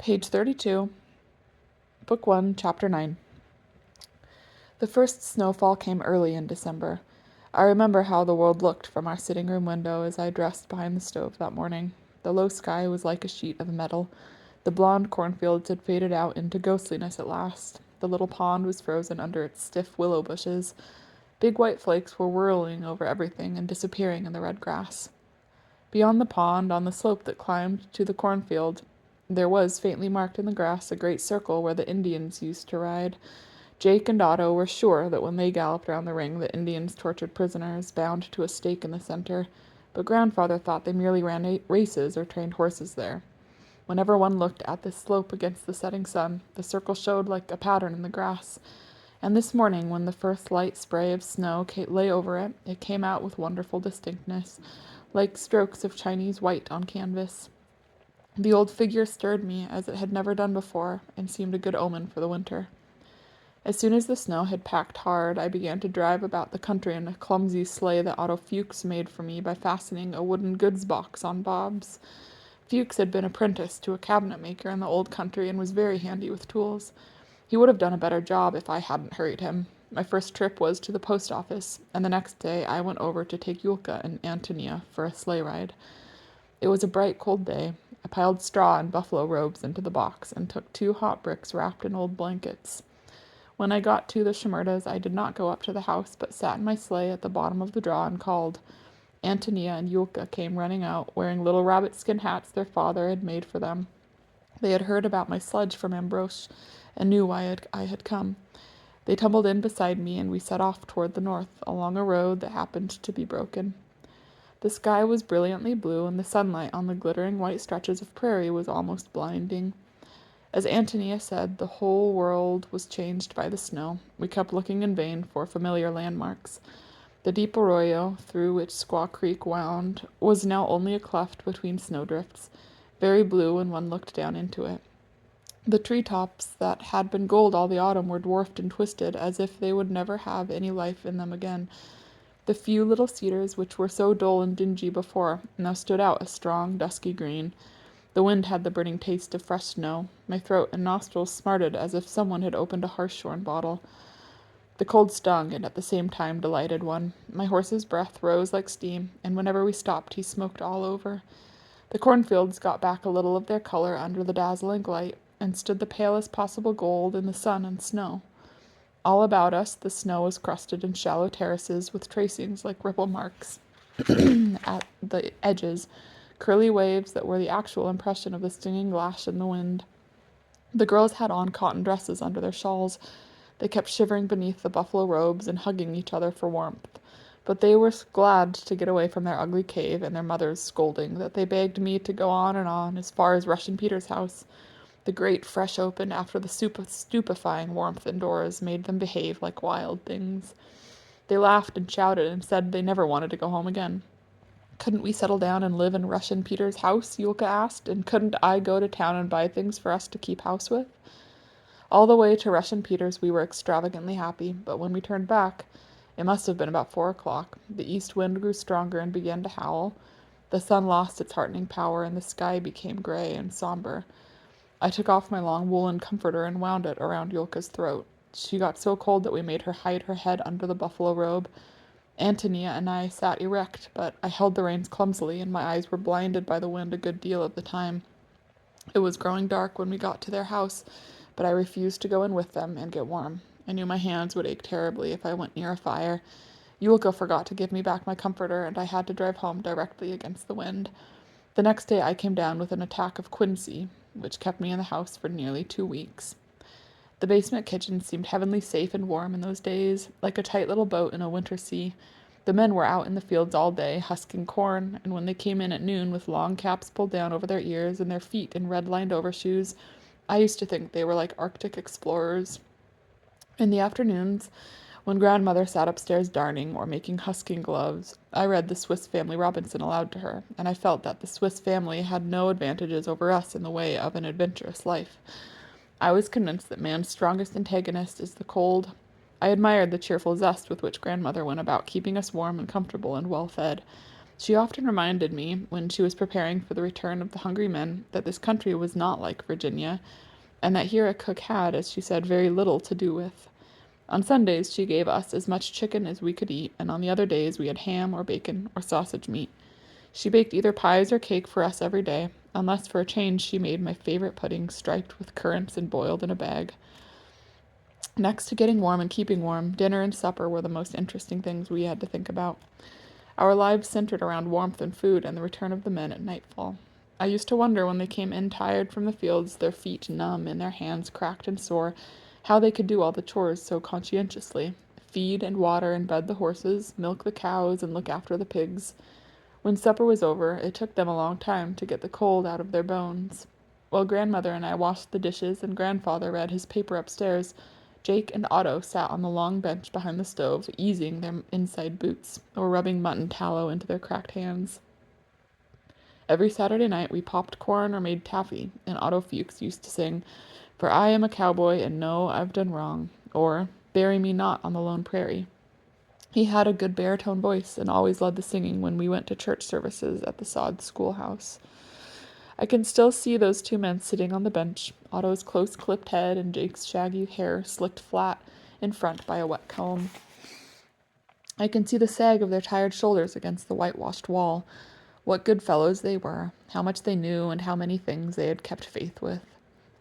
Page 32, Book 1, Chapter 9. The first snowfall came early in December. I remember how the world looked from our sitting room window as I dressed behind the stove that morning. The low sky was like a sheet of metal. The blond cornfields had faded out into ghostliness at last. The little pond was frozen under its stiff willow bushes. Big white flakes were whirling over everything and disappearing in the red grass. Beyond the pond, on the slope that climbed to the cornfield, there was, faintly marked in the grass, a great circle where the Indians used to ride. Jake and Otto were sure that when they galloped round the ring, the Indians tortured prisoners, bound to a stake in the center, but Grandfather thought they merely ran races or trained horses there. Whenever one looked at this slope against the setting sun, the circle showed like a pattern in the grass. And this morning, when the first light spray of snow lay over it, it came out with wonderful distinctness, like strokes of Chinese white on canvas. The old figure stirred me as it had never done before, and seemed a good omen for the winter. As soon as the snow had packed hard, I began to drive about the country in a clumsy sleigh that Otto Fuchs made for me by fastening a wooden goods box on bobs. Fuchs had been apprenticed to a cabinet maker in the old country and was very handy with tools. He would have done a better job if I hadn't hurried him. My first trip was to the post office, and the next day I went over to take Yulka and Antonia for a sleigh ride. It was a bright, cold day. I piled straw and buffalo robes into the box and took 2 hot bricks wrapped in old blankets. When I got to the Shimerdas, I did not go up to the house, but sat in my sleigh at the bottom of the draw and called. Antonia and Yulka came running out, wearing little rabbit-skin hats their father had made for them. They had heard about my sledge from Ambrosch and knew why I had come. They tumbled in beside me, and we set off toward the north, along a road that happened to be broken. The sky was brilliantly blue, and the sunlight on the glittering white stretches of prairie was almost blinding. As Antonia said, the whole world was changed by the snow. We kept looking in vain for familiar landmarks. The deep arroyo, through which Squaw Creek wound, was now only a cleft between snowdrifts, very blue when one looked down into it. The treetops that had been gold all the autumn were dwarfed and twisted, as if they would never have any life in them again. The few little cedars, which were so dull and dingy before, now stood out a strong, dusky green. The wind had the burning taste of fresh snow. My throat and nostrils smarted as if someone had opened a hartshorn bottle. The cold stung, and at the same time delighted one. My horse's breath rose like steam, and whenever we stopped he smoked all over. The cornfields got back a little of their color under the dazzling light, and stood the palest possible gold in the sun and snow. All about us the snow was crusted in shallow terraces with tracings like ripple marks at the edges, curly waves that were the actual impression of the stinging lash in the wind. The girls had on cotton dresses under their shawls. They kept shivering beneath the buffalo robes and hugging each other for warmth. But they were glad to get away from their ugly cave and their mother's scolding, that they begged me to go on and on, as far as Russian Peter's house. The grate, fresh open after the stupefying warmth indoors, made them behave like wild things. They laughed and shouted and said they never wanted to go home again. Couldn't we settle down and live in Russian Peter's house, Yulka asked, and couldn't I go to town and buy things for us to keep house with? All the way to Russian Peter's we were extravagantly happy, but when we turned back, it must have been about 4 o'clock, the east wind grew stronger and began to howl. The sun lost its heartening power, and the sky became gray and somber. I took off my long woolen comforter and wound it around Yulka's throat. She got so cold that we made her hide her head under the buffalo robe. Antonia and I sat erect, but I held the reins clumsily, and my eyes were blinded by the wind a good deal of the time. It was growing dark when we got to their house, but I refused to go in with them and get warm. I knew my hands would ache terribly if I went near a fire. Yulka forgot to give me back my comforter, and I had to drive home directly against the wind. The next day I came down with an attack of quinsy, which kept me in the house for nearly 2 weeks. The basement kitchen seemed heavenly safe and warm in those days, like a tight little boat in a winter sea. The men were out in the fields all day, husking corn, and when they came in at noon with long caps pulled down over their ears and their feet in red-lined overshoes, I used to think they were like Arctic explorers. In the afternoons, when grandmother sat upstairs darning or making husking gloves, I read the Swiss Family Robinson aloud to her, and I felt that the Swiss family had no advantages over us in the way of an adventurous life. I was convinced that man's strongest antagonist is the cold. I admired the cheerful zest with which grandmother went about keeping us warm and comfortable and well fed. She often reminded me, when she was preparing for the return of the hungry men, that this country was not like Virginia, and that here a cook had, as she said, very little to do with. On Sundays she gave us as much chicken as we could eat, and on the other days we had ham or bacon or sausage meat. She baked either pies or cake for us every day, unless for a change she made my favorite pudding striped with currants and boiled in a bag. Next to getting warm and keeping warm, dinner and supper were the most interesting things we had to think about. Our lives centered around warmth and food and the return of the men at nightfall. I used to wonder when they came in tired from the fields, their feet numb and their hands cracked and sore, how they could do all the chores so conscientiously: feed and water and bed the horses, milk the cows, and look after the pigs. When supper was over, it took them a long time to get the cold out of their bones. While grandmother and I washed the dishes and grandfather read his paper upstairs, Jake and Otto sat on the long bench behind the stove, easing their inside boots, or rubbing mutton tallow into their cracked hands. Every Saturday night we popped corn or made taffy, and Otto Fuchs used to sing, "For I am a cowboy and know I've done wrong," or "Bury me not on the lone prairie." He had a good baritone voice and always led the singing when we went to church services at the sod schoolhouse. I can still see those two men sitting on the bench, Otto's close-clipped head and Jake's shaggy hair slicked flat in front by a wet comb. I can see the sag of their tired shoulders against the whitewashed wall. What good fellows they were, how much they knew, and how many things they had kept faith with.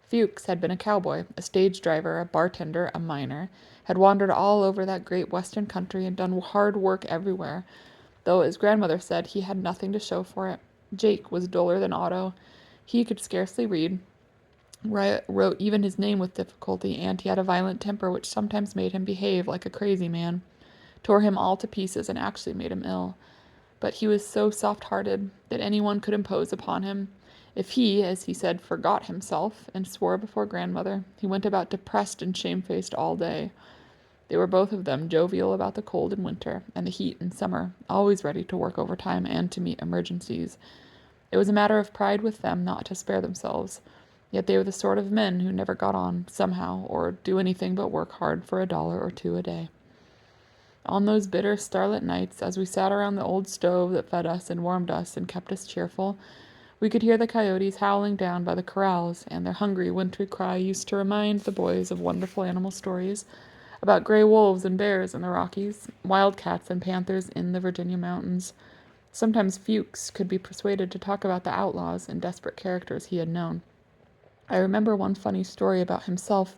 Fuchs had been a cowboy, a stage driver, a bartender, a miner, had wandered all over that great western country and done hard work everywhere, though, as grandmother said, he had nothing to show for it. Jake was duller than Otto. He could scarcely read, wrote even his name with difficulty, and he had a violent temper which sometimes made him behave like a crazy man, tore him all to pieces, and actually made him ill. But he was so soft-hearted that anyone could impose upon him. If he, as he said, forgot himself, and swore before grandmother, he went about depressed and shamefaced all day. They were both of them jovial about the cold in winter, and the heat in summer, always ready to work overtime and to meet emergencies. It was a matter of pride with them not to spare themselves, yet they were the sort of men who never got on, somehow, or do anything but work hard for $1 or $2 a day. On those bitter starlit nights, as we sat around the old stove that fed us and warmed us and kept us cheerful, we could hear the coyotes howling down by the corrals, and their hungry, wintry cry used to remind the boys of wonderful animal stories about gray wolves and bears in the Rockies, wildcats and panthers in the Virginia mountains. Sometimes Fuchs could be persuaded to talk about the outlaws and desperate characters he had known. I remember one funny story about himself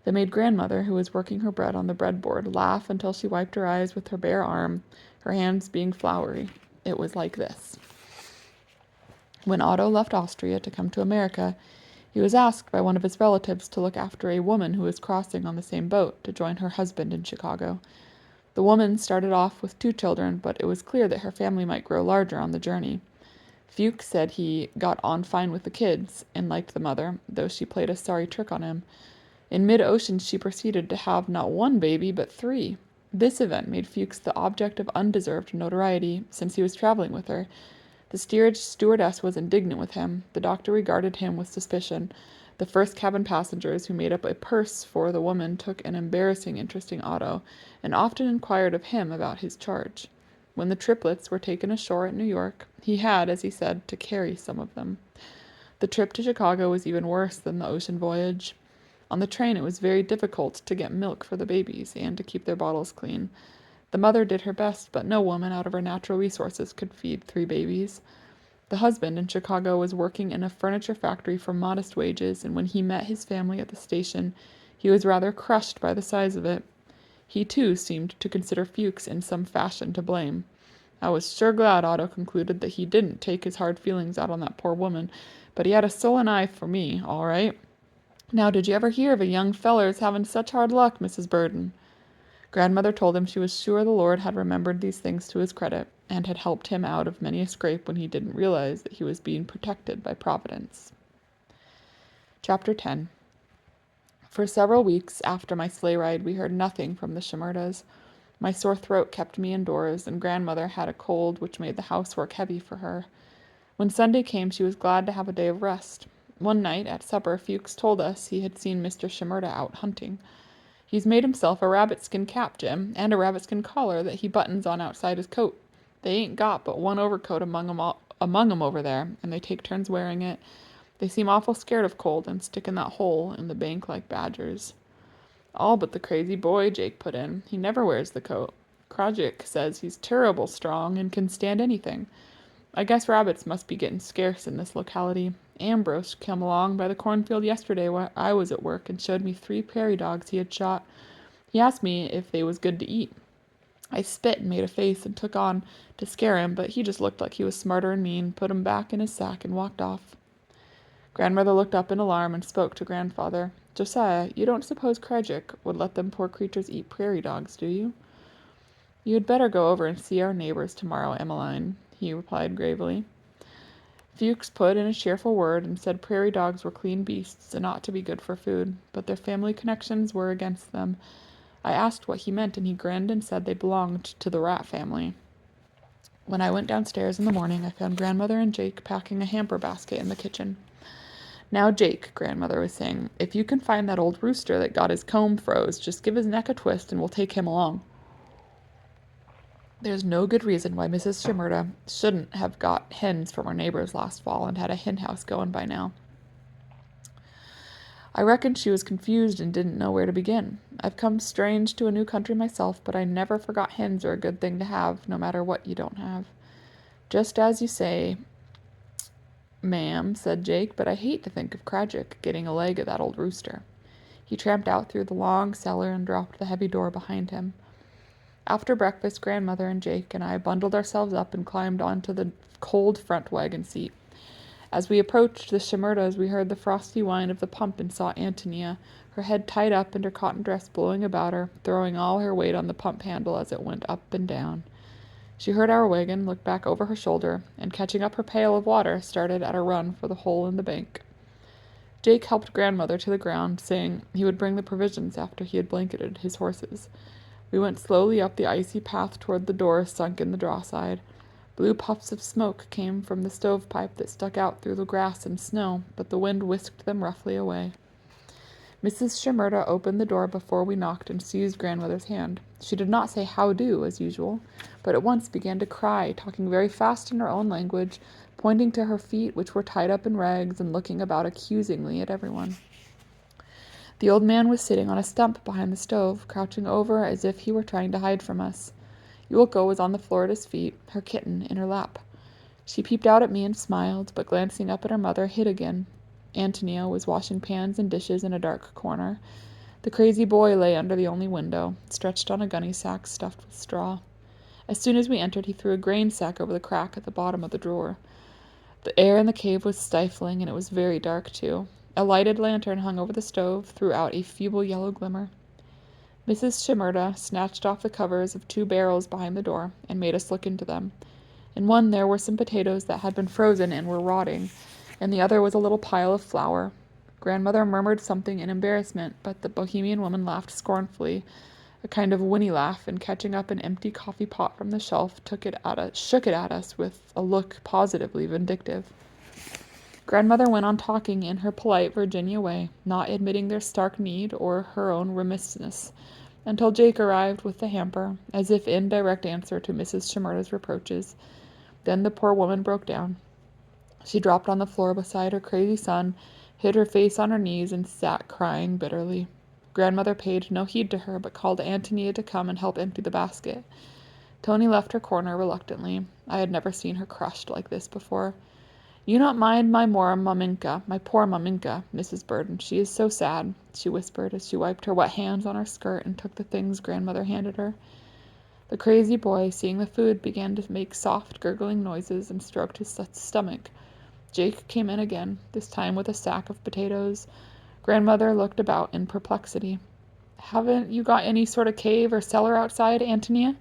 that made grandmother, who was working her bread on the breadboard, laugh until she wiped her eyes with her bare arm, her hands being floury. It was like this. When Otto left Austria to come to America, he was asked by one of his relatives to look after a woman who was crossing on the same boat to join her husband in Chicago. The woman started off with 2 children, but it was clear that her family might grow larger on the journey. Fuchs said he got on fine with the kids and liked the mother, though she played a sorry trick on him. In mid-ocean she proceeded to have not 1 baby, but 3. This event made Fuchs the object of undeserved notoriety, since he was traveling with her. The steerage stewardess was indignant with him, the doctor regarded him with suspicion, the first cabin passengers who made up a purse for the woman took an embarrassing interest in Otto, and often inquired of him about his charge. When the triplets were taken ashore at New York, he had, as he said, to carry some of them. The trip to Chicago was even worse than the ocean voyage. On the train it was very difficult to get milk for the babies and to keep their bottles clean. The mother did her best, but no woman out of her natural resources could feed 3 babies. The husband in Chicago was working in a furniture factory for modest wages, and when he met his family at the station, he was rather crushed by the size of it. He, too, seemed to consider Fuchs in some fashion to blame. I was sure glad, Otto concluded, that he didn't take his hard feelings out on that poor woman, but he had a sullen eye for me, all right. Now, did you ever hear of a young feller's having such hard luck, Mrs. Burden? Grandmother told him she was sure the Lord had remembered these things to his credit, and had helped him out of many a scrape when he didn't realize that he was being protected by Providence. Chapter 10. For several weeks after my sleigh ride, we heard nothing from the Shimerdas. My sore throat kept me indoors, and grandmother had a cold which made the housework heavy for her. When Sunday came, she was glad to have a day of rest. One night, at supper, Fuchs told us he had seen Mr. Shimerda out hunting. "He's made himself a rabbit-skin cap, Jim, and a rabbit-skin collar that he buttons on outside his coat. They ain't got but one overcoat among 'em over there, and they take turns wearing it. They seem awful scared of cold and stick in that hole in the bank like badgers." "All but the crazy boy," Jake put in. "He never wears the coat. Krajiek says he's turrible strong and can stand anything. I guess rabbits must be getting scarce in this locality. Ambrose came along by the cornfield yesterday while I was at work and showed me 3 prairie dogs he had shot. He asked me if they was good to eat. I spit and made a face and took on to scare him, but he just looked like he was smarter and mean, put 'em back in his sack, and walked off." Grandmother looked up in alarm and spoke to grandfather. "Josiah, you don't suppose Krajiek would let them poor creatures eat prairie dogs, do you?" "You had better go over and see our neighbors tomorrow, Emmeline," he replied gravely. Fuchs put in a cheerful word and said prairie dogs were clean beasts and ought to be good for food, but their family connections were against them. I asked what he meant, and he grinned and said they belonged to the rat family. When I went downstairs in the morning, I found grandmother and Jake packing a hamper basket in the kitchen. "Now, Jake," grandmother was saying, "if you can find that old rooster that got his comb froze, just give his neck a twist and we'll take him along. There's no good reason why Mrs. Shimerda shouldn't have got hens from our neighbors last fall and had a hen house going by now." I reckon she was confused and didn't know where to begin. I've come strange to a new country myself, but I never forgot hens are a good thing to have, no matter what you don't have. "Just as you say, ma'am," said Jake, "but I hate to think of Krajiek getting a leg of that old rooster." He tramped out through the long cellar and dropped the heavy door behind him. After breakfast, grandmother and Jake and I bundled ourselves up and climbed onto the cold front wagon seat. As we approached the Shimerdas, we heard the frosty whine of the pump and saw Antonia, her head tied up and her cotton dress blowing about her, throwing all her weight on the pump handle as it went up and down. She heard our wagon, looked back over her shoulder, and catching up her pail of water, started at a run for the hole in the bank. Jake helped grandmother to the ground, saying he would bring the provisions after he had blanketed his horses. We went slowly up the icy path toward the door sunk in the draw side. Blue puffs of smoke came from the stovepipe that stuck out through the grass and snow, but the wind whisked them roughly away. Mrs. Shimerda opened the door before we knocked and seized grandmother's hand. She did not say "how do" as usual, but at once began to cry, talking very fast in her own language, pointing to her feet, which were tied up in rags, and looking about accusingly at everyone. The old man was sitting on a stump behind the stove, crouching over as if he were trying to hide from us. Yulka was on the floor at his feet, her kitten in her lap. She peeped out at me and smiled, but glancing up at her mother, hid again. Antonia was washing pans and dishes in a dark corner. The crazy boy lay under the only window, stretched on a gunny sack stuffed with straw. As soon as we entered, he threw a grain sack over the crack at the bottom of the drawer. The air in the cave was stifling, and it was very dark, too. A lighted lantern hung over the stove, threw out a feeble yellow glimmer. Mrs. Shimerda snatched off the covers of 2 barrels behind the door and made us look into them. In one there were some potatoes that had been frozen and were rotting, and the other was a little pile of flour. Grandmother murmured something in embarrassment, but the Bohemian woman laughed scornfully, a kind of whinny laugh, and catching up an empty coffee pot from the shelf, shook it at us with a look positively vindictive. Grandmother went on talking in her polite Virginia way, not admitting their stark need or her own remissness, until Jake arrived with the hamper, as if in direct answer to Mrs. Shimerda's reproaches. Then the poor woman broke down. She dropped on the floor beside her crazy son, hid her face on her knees, and sat crying bitterly. Grandmother paid no heed to her, but called Antonia to come and help empty the basket. Tony left her corner reluctantly. I had never seen her crushed like this before. "You not mind my poor maminka, Mrs. Burden. She is so sad," she whispered as she wiped her wet hands on her skirt and took the things grandmother handed her. The crazy boy, seeing the food, began to make soft, gurgling noises and stroked his stomach. Jake came in again, this time with a sack of potatoes. Grandmother looked about in perplexity. "Haven't you got any sort of cave or cellar outside, Antonia?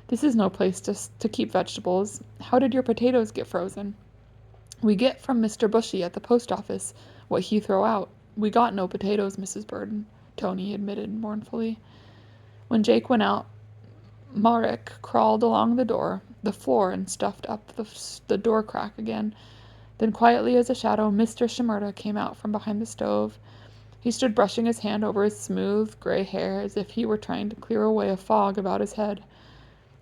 This is no place to keep vegetables. How did your potatoes get frozen?" "We get from Mr. Bushy at the post office what he throw out. We got no potatoes, Mrs. Burden," Tony admitted mournfully. When Jake went out, Marek crawled along the floor, and stuffed up the door crack again. Then quietly as a shadow, Mr. Shimerda came out from behind the stove. He stood brushing his hand over his smooth, gray hair as if he were trying to clear away a fog about his head.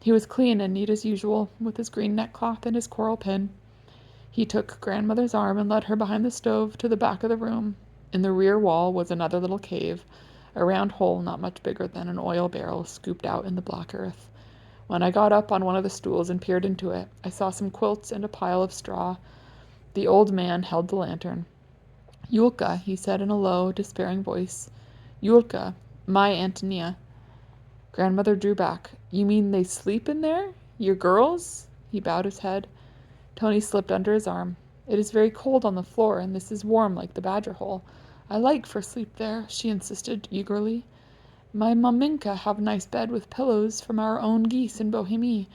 He was clean and neat as usual, with his green neckcloth and his coral pin. He took grandmother's arm and led her behind the stove to the back of the room. In the rear wall was another little cave, a round hole not much bigger than an oil barrel scooped out in the black earth. When I got up on one of the stools and peered into it, I saw some quilts and a pile of straw. The old man held the lantern. "Yulka," he said in a low, despairing voice. "Yulka, my Antonia." Grandmother drew back. "You mean they sleep in there? Your girls?" He bowed his head. Tony slipped under his arm. "It is very cold on the floor, and this is warm like the badger hole. I like for sleep there," she insisted eagerly. "My maminka have nice bed with pillows from our own geese in Bohemie.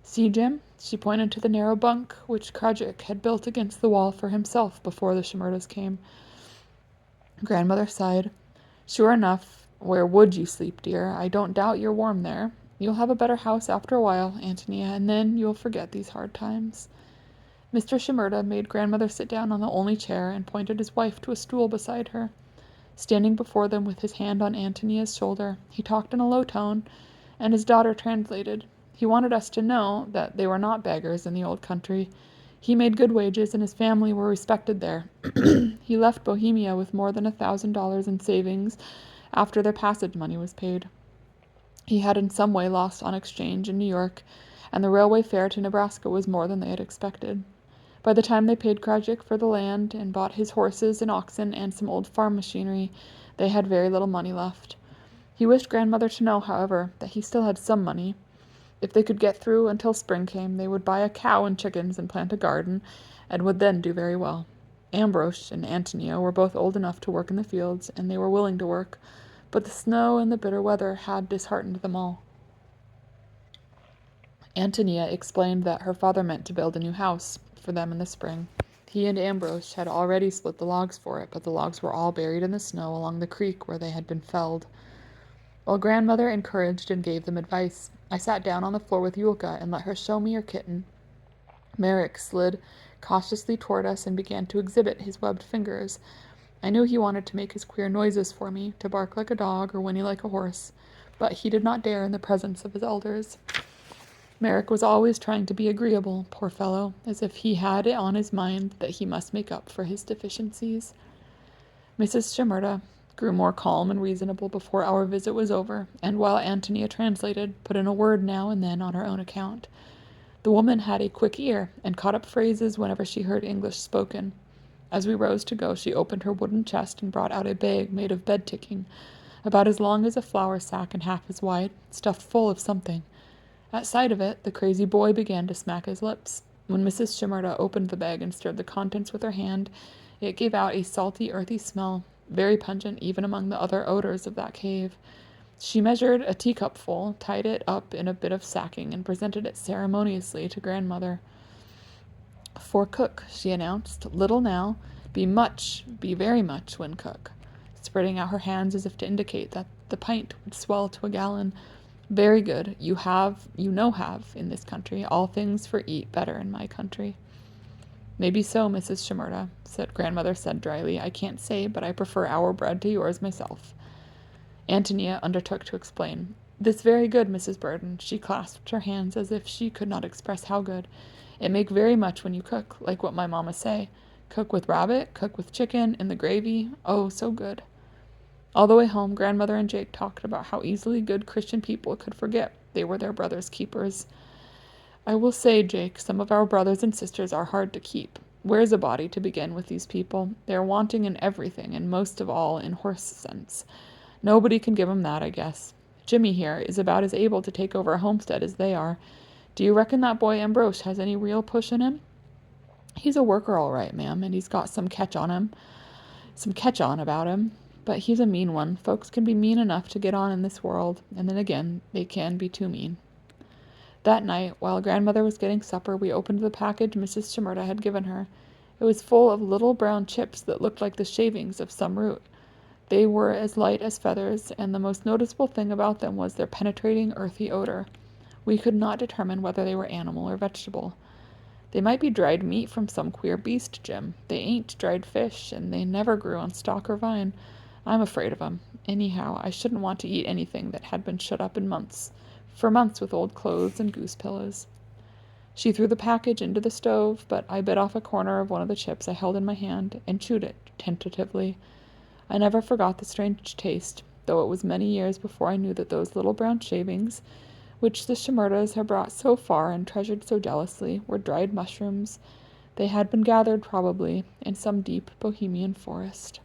See, Jim?" She pointed to the narrow bunk which Krajiek had built against the wall for himself before the Shimerdas came. Grandmother sighed. "Sure enough, where would you sleep, dear? I don't doubt you're warm there. You'll have a better house after a while, Antonia, and then you'll forget these hard times." Mr. Shimerda made grandmother sit down on the only chair and pointed his wife to a stool beside her. Standing before them with his hand on Antonia's shoulder, he talked in a low tone, and his daughter translated. He wanted us to know that they were not beggars in the old country. He made good wages, and his family were respected there. He left Bohemia with more than $1,000 in savings after their passage money was paid. He had in some way lost on exchange in New York, and the railway fare to Nebraska was more than they had expected. By the time they paid Krajiek for the land and bought his horses and oxen and some old farm machinery, they had very little money left. He wished grandmother to know, however, that he still had some money. If they could get through until spring came, they would buy a cow and chickens and plant a garden, and would then do very well. Ambrose and Antonia were both old enough to work in the fields, and they were willing to work, but the snow and the bitter weather had disheartened them all. Antonia explained that her father meant to build a new house for them in the spring. He and Ambrose had already split the logs for it, but the logs were all buried in the snow along the creek where they had been felled. While grandmother encouraged and gave them advice, I sat down on the floor with Yulka and let her show me her kitten. Merrick slid cautiously toward us and began to exhibit his webbed fingers. I knew he wanted to make his queer noises for me, to bark like a dog or whinny like a horse, but he did not dare in the presence of his elders. Merrick was always trying to be agreeable, poor fellow, as if he had it on his mind that he must make up for his deficiencies. Mrs. Shimerda grew more calm and reasonable before our visit was over, and while Antonia translated, put in a word now and then on her own account. The woman had a quick ear, and caught up phrases whenever she heard English spoken. As we rose to go, she opened her wooden chest and brought out a bag made of bed ticking, about as long as a flour sack and half as wide, stuffed full of something. At sight of it, the crazy boy began to smack his lips. When Mrs. Shimerda opened the bag and stirred the contents with her hand, it gave out a salty, earthy smell, very pungent even among the other odors of that cave. She measured a teacupful, tied it up in a bit of sacking, and presented it ceremoniously to grandmother. "For cook," she announced. "Little now. Be very much when cook," spreading out her hands as if to indicate that the pint would swell to a gallon. "Very good. You know have, in this country, all things for eat better in my country." "Maybe so, Mrs. Shimerda," grandmother said dryly. "I can't say, but I prefer our bread to yours myself." Antonia undertook to explain. "This very good, Mrs. Burden." She clasped her hands as if she could not express how good. "It make very much when you cook, like what my mamma say. Cook with rabbit, cook with chicken, in the gravy. Oh, so good." All the way home, grandmother and Jake talked about how easily good Christian people could forget they were their brothers' keepers. "I will say, Jake, some of our brothers and sisters are hard to keep. Where's a body to begin with these people? They are wanting in everything, and most of all in horse sense. Nobody can give 'em that, I guess. Jimmy here is about as able to take over a homestead as they are. Do you reckon that boy Ambrose has any real push in him?" "He's a worker all right, ma'am, and he's got some catch on about him. But he's a mean one. Folks can be mean enough to get on in this world, and then again, they can be too mean." That night, while grandmother was getting supper, we opened the package Mrs. Shimerda had given her. It was full of little brown chips that looked like the shavings of some root. They were as light as feathers, and the most noticeable thing about them was their penetrating, earthy odor. We could not determine whether they were animal or vegetable. "They might be dried meat from some queer beast, Jim. They ain't dried fish, and they never grew on stalk or vine. I'm afraid of 'em. Anyhow, I shouldn't want to eat anything that had been shut up in months. for months with old clothes and goose pillows. She threw the package into the stove, but I bit off a corner of one of the chips I held in my hand and chewed it tentatively. I never forgot the strange taste, though it was many years before I knew that those little brown shavings, which the Shimerdas had brought so far and treasured so jealously, were dried mushrooms. They had been gathered, probably, in some deep Bohemian forest.